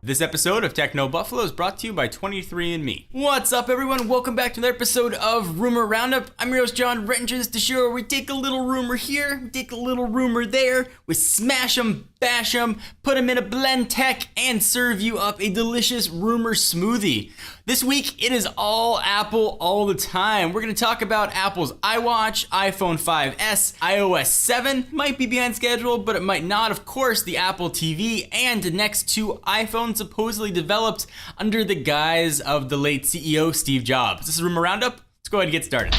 This episode of Techno Buffalo is brought to you by 23andMe. What's up, everyone? Welcome back to another episode of Rumor Roundup. I'm your host, John Rettinger. This is the show where we take a little rumor here, we take a little rumor there, we smash them, bash them, put them in a blend tech, and serve you up a delicious rumor smoothie. This week, it is all Apple all the time. We're going to talk about Apple's iWatch, iPhone 5S, iOS 7, might be behind schedule, but it might not. Of course, the Apple TV, and the next two iPhones supposedly developed under the guise of the late CEO Steve Jobs. This is Rumor Roundup. Let's go ahead and get started.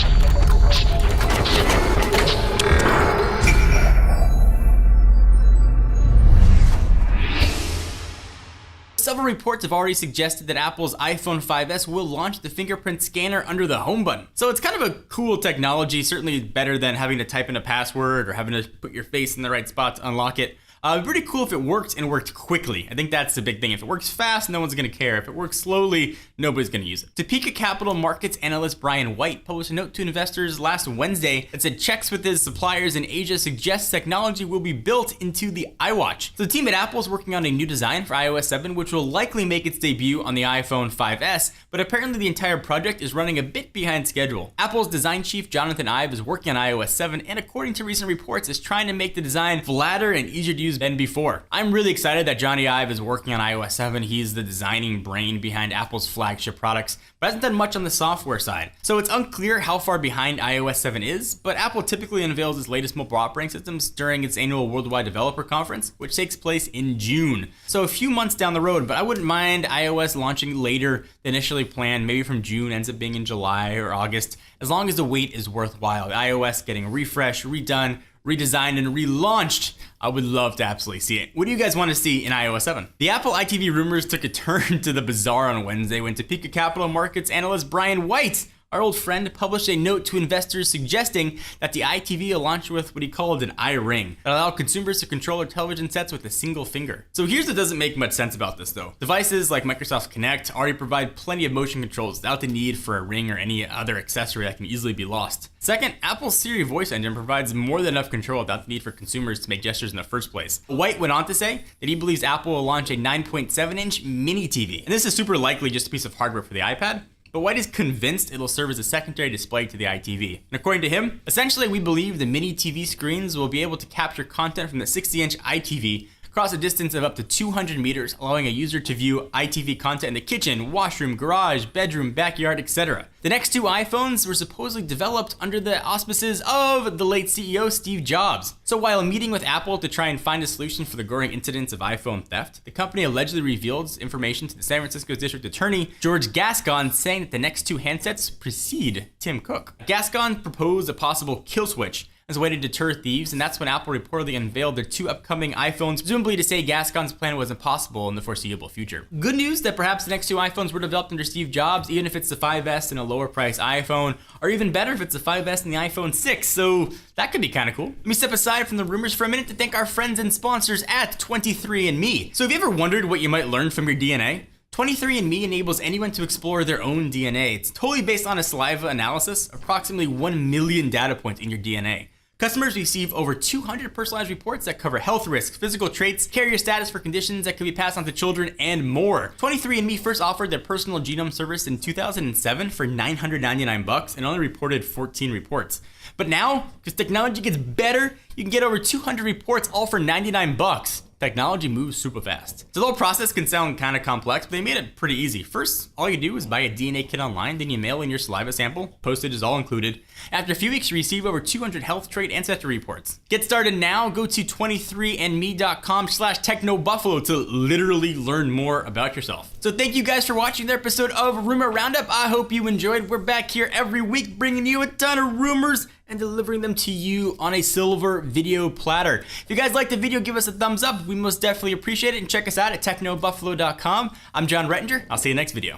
Several reports have already suggested that Apple's iPhone 5S will launch the fingerprint scanner under the home button. So it's kind of a cool technology, certainly better than having to type in a password or having to put your face in the right spot to unlock it. Pretty cool if it worked and worked quickly. I think that's the big thing. If it works fast, no one's gonna care. If it works slowly, nobody's gonna use it. Topeka Capital Markets analyst Brian White published a note to investors last Wednesday that said checks with his suppliers in Asia suggests technology will be built into the iWatch. So the team at Apple is working on a new design for iOS 7, which will likely make its debut on the iPhone 5S, but apparently the entire project is running a bit behind schedule. Apple's design chief, Jonathan Ive, is working on iOS 7, and according to recent reports, is trying to make the design flatter and easier to use than before. I'm really excited that Johnny Ive is working on iOS 7. He's the designing brain behind Apple's flagship products, but hasn't done much on the software side. So it's unclear how far behind iOS 7 is, but Apple typically unveils its latest mobile operating systems during its annual Worldwide Developer Conference, which takes place in June. So a few months down the road, but I wouldn't mind iOS launching later than initially planned, maybe from June, ends up being in July or August, as long as the wait is worthwhile. iOS getting refreshed, redone, redesigned, and relaunched. I would love to absolutely see it. What do you guys want to see in iOS 7? The Apple iTV rumors took a turn to the bizarre on Wednesday when Topeka Capital Markets analyst Brian White, our old friend, published a note to investors suggesting that the iTV will launch with what he called an iRing that allow consumers to control their television sets with a single finger. So here's what doesn't make much sense about this though. Devices like Microsoft's Kinect already provide plenty of motion controls without the need for a ring or any other accessory that can easily be lost. Second, Apple's Siri voice engine provides more than enough control without the need for consumers to make gestures in the first place. White went on to say that he believes Apple will launch a 9.7-inch mini TV. And this is super likely just a piece of hardware for the iPad, but White is convinced it'll serve as a secondary display to the iTV. And according to him, essentially we believe the mini TV screens will be able to capture content from the 60-inch iTV across a distance of up to 200 meters, allowing a user to view iTV content in the kitchen, washroom, garage, bedroom, backyard, etc. The next two iPhones were supposedly developed under the auspices of the late CEO Steve Jobs. So while meeting with Apple to try and find a solution for the growing incidents of iPhone theft, the company allegedly revealed information to the San Francisco District Attorney, George Gascon, saying that the next two handsets precede Tim Cook. Gascon proposed a possible kill switch as a way to deter thieves, and that's when Apple reportedly unveiled their two upcoming iPhones, presumably to say Gascon's plan was impossible in the foreseeable future. Good news that perhaps the next two iPhones were developed under Steve Jobs, even if it's the 5S and a lower price iPhone, or even better if it's the 5S and the iPhone 6, so that could be kind of cool. Let me step aside from the rumors for a minute to thank our friends and sponsors at 23andMe. So have you ever wondered what you might learn from your DNA? 23andMe enables anyone to explore their own DNA. It's totally based on a saliva analysis, approximately 1 million data points in your DNA. Customers receive over 200 personalized reports that cover health risks, physical traits, carrier status for conditions that could be passed on to children, and more. 23andMe first offered their personal genome service in 2007 for $999 and only reported 14 reports. But now, because technology gets better, you can get over 200 reports all for $99. Technology moves super fast. So the whole process can sound kind of complex, but they made it pretty easy. First, all you do is buy a DNA kit online, then you mail in your saliva sample. Postage is all included. After a few weeks, you receive over 200 health trait ancestry reports. Get started now. Go to 23andme.com/technobuffalo to literally learn more about yourself. So thank you guys for watching the episode of Rumor Roundup. I hope you enjoyed. We're back here every week bringing you a ton of rumors and delivering them to you on a silver video platter. If you guys liked the video, give us a thumbs up. We most definitely appreciate it. And check us out at technobuffalo.com. I'm John Rettinger. I'll see you next video.